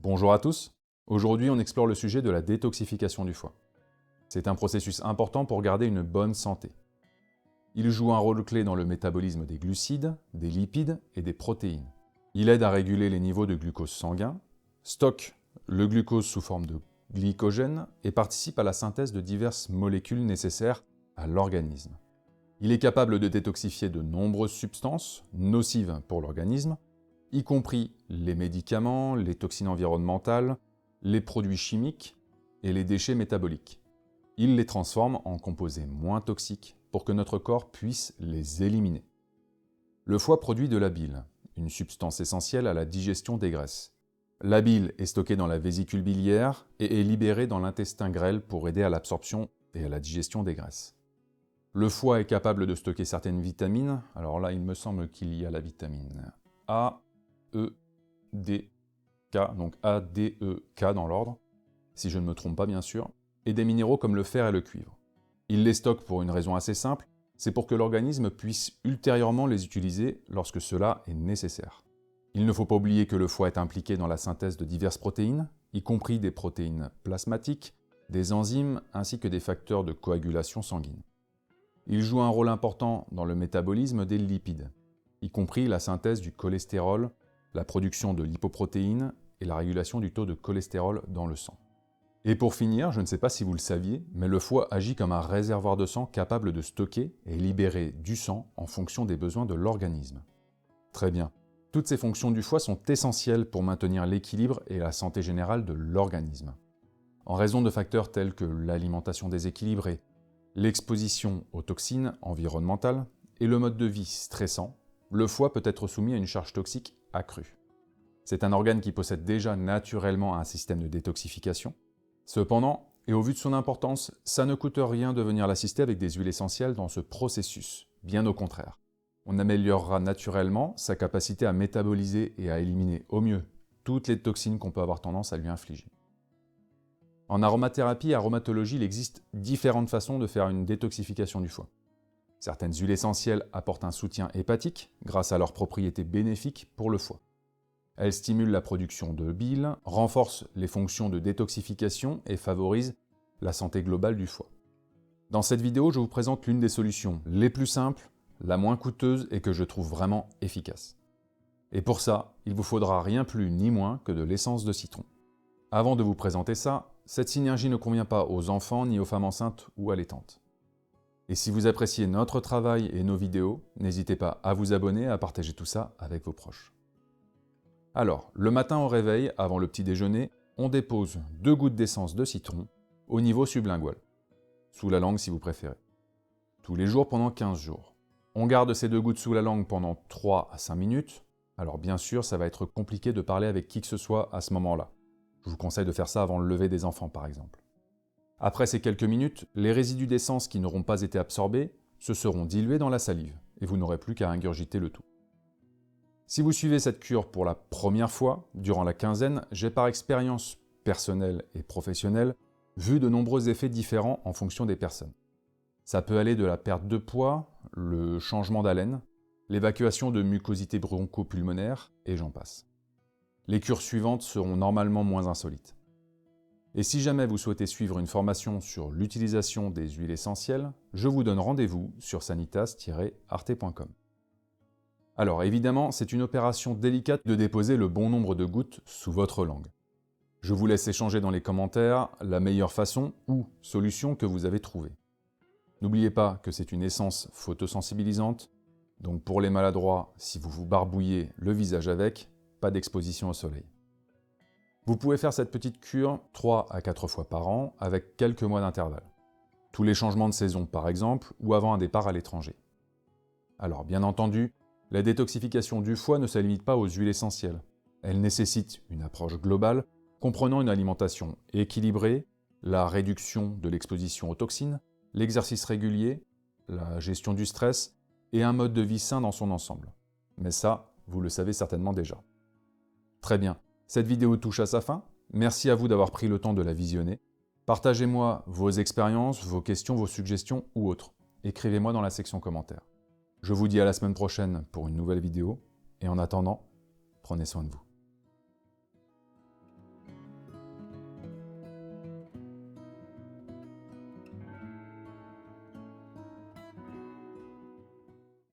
Bonjour à tous. Aujourd'hui, on explore le sujet de la détoxification du foie. C'est un processus important pour garder une bonne santé. Il joue un rôle clé dans le métabolisme des glucides, des lipides et des protéines. Il aide à réguler les niveaux de glucose sanguin, stocke le glucose sous forme de glycogène et participe à la synthèse de diverses molécules nécessaires à l'organisme. Il est capable de détoxifier de nombreuses substances nocives pour l'organisme, y compris les médicaments, les toxines environnementales, les produits chimiques et les déchets métaboliques. Il les transforme en composés moins toxiques pour que notre corps puisse les éliminer. Le foie produit de la bile, une substance essentielle à la digestion des graisses. La bile est stockée dans la vésicule biliaire et est libérée dans l'intestin grêle pour aider à l'absorption et à la digestion des graisses. Le foie est capable de stocker certaines vitamines. Alors là, il me semble qu'il y a la vitamine A, E, D, K, donc A, D, E, K dans l'ordre, si je ne me trompe pas bien sûr, et des minéraux comme le fer et le cuivre. Il les stocke pour une raison assez simple, c'est pour que l'organisme puisse ultérieurement les utiliser lorsque cela est nécessaire. Il ne faut pas oublier que le foie est impliqué dans la synthèse de diverses protéines, y compris des protéines plasmatiques, des enzymes ainsi que des facteurs de coagulation sanguine. Il joue un rôle important dans le métabolisme des lipides, y compris la synthèse du cholestérol, la production de lipoprotéines et la régulation du taux de cholestérol dans le sang. Et pour finir, je ne sais pas si vous le saviez, mais le foie agit comme un réservoir de sang capable de stocker et libérer du sang en fonction des besoins de l'organisme. Très bien. Toutes ces fonctions du foie sont essentielles pour maintenir l'équilibre et la santé générale de l'organisme. En raison de facteurs tels que l'alimentation déséquilibrée, l'exposition aux toxines environnementales et le mode de vie stressant, le foie peut être soumis à une charge toxique accrue. C'est un organe qui possède déjà naturellement un système de détoxification. Cependant, et au vu de son importance, ça ne coûte rien de venir l'assister avec des huiles essentielles dans ce processus, bien au contraire. On améliorera naturellement sa capacité à métaboliser et à éliminer au mieux toutes les toxines qu'on peut avoir tendance à lui infliger. En aromathérapie et aromatologie, il existe différentes façons de faire une détoxification du foie. Certaines huiles essentielles apportent un soutien hépatique grâce à leurs propriétés bénéfiques pour le foie. Elles stimulent la production de bile, renforcent les fonctions de détoxification et favorisent la santé globale du foie. Dans cette vidéo, je vous présente l'une des solutions les plus simples, la moins coûteuse et que je trouve vraiment efficace. Et pour ça, il vous faudra rien plus ni moins que de l'essence de citron. Avant de vous présenter ça, cette synergie ne convient pas aux enfants ni aux femmes enceintes ou allaitantes. Et si vous appréciez notre travail et nos vidéos, n'hésitez pas à vous abonner et à partager tout ça avec vos proches. Alors, le matin au réveil, avant le petit déjeuner, on dépose 2 gouttes d'essence de citron au niveau sublingual, sous la langue si vous préférez. Tous les jours pendant 15 jours. On garde ces 2 gouttes sous la langue pendant 3 à 5 minutes. Alors bien sûr, ça va être compliqué de parler avec qui que ce soit à ce moment-là. Je vous conseille de faire ça avant le lever des enfants par exemple. Après ces quelques minutes, les résidus d'essence qui n'auront pas été absorbés se seront dilués dans la salive et vous n'aurez plus qu'à ingurgiter le tout. Si vous suivez cette cure pour la première fois, durant la quinzaine, j'ai par expérience personnelle et professionnelle vu de nombreux effets différents en fonction des personnes. Ça peut aller de la perte de poids, le changement d'haleine, l'évacuation de mucosité bronchopulmonaire et j'en passe. Les cures suivantes seront normalement moins insolites. Et si jamais vous souhaitez suivre une formation sur l'utilisation des huiles essentielles, je vous donne rendez-vous sur sanitas-arte.com. Alors évidemment, c'est une opération délicate de déposer le bon nombre de gouttes sous votre langue. Je vous laisse échanger dans les commentaires la meilleure façon ou solution que vous avez trouvée. N'oubliez pas que c'est une essence photosensibilisante, donc pour les maladroits, si vous vous barbouillez le visage avec, pas d'exposition au soleil. Vous pouvez faire cette petite cure 3 à 4 fois par an avec quelques mois d'intervalle. Tous les changements de saison par exemple, ou avant un départ à l'étranger. Alors bien entendu, la détoxification du foie ne se limite pas aux huiles essentielles. Elle nécessite une approche globale, comprenant une alimentation équilibrée, la réduction de l'exposition aux toxines, l'exercice régulier, la gestion du stress et un mode de vie sain dans son ensemble. Mais ça, vous le savez certainement déjà. Très bien. Cette vidéo touche à sa fin, merci à vous d'avoir pris le temps de la visionner. Partagez-moi vos expériences, vos questions, vos suggestions ou autres. Écrivez-moi dans la section commentaires. Je vous dis à la semaine prochaine pour une nouvelle vidéo, et en attendant, prenez soin de vous.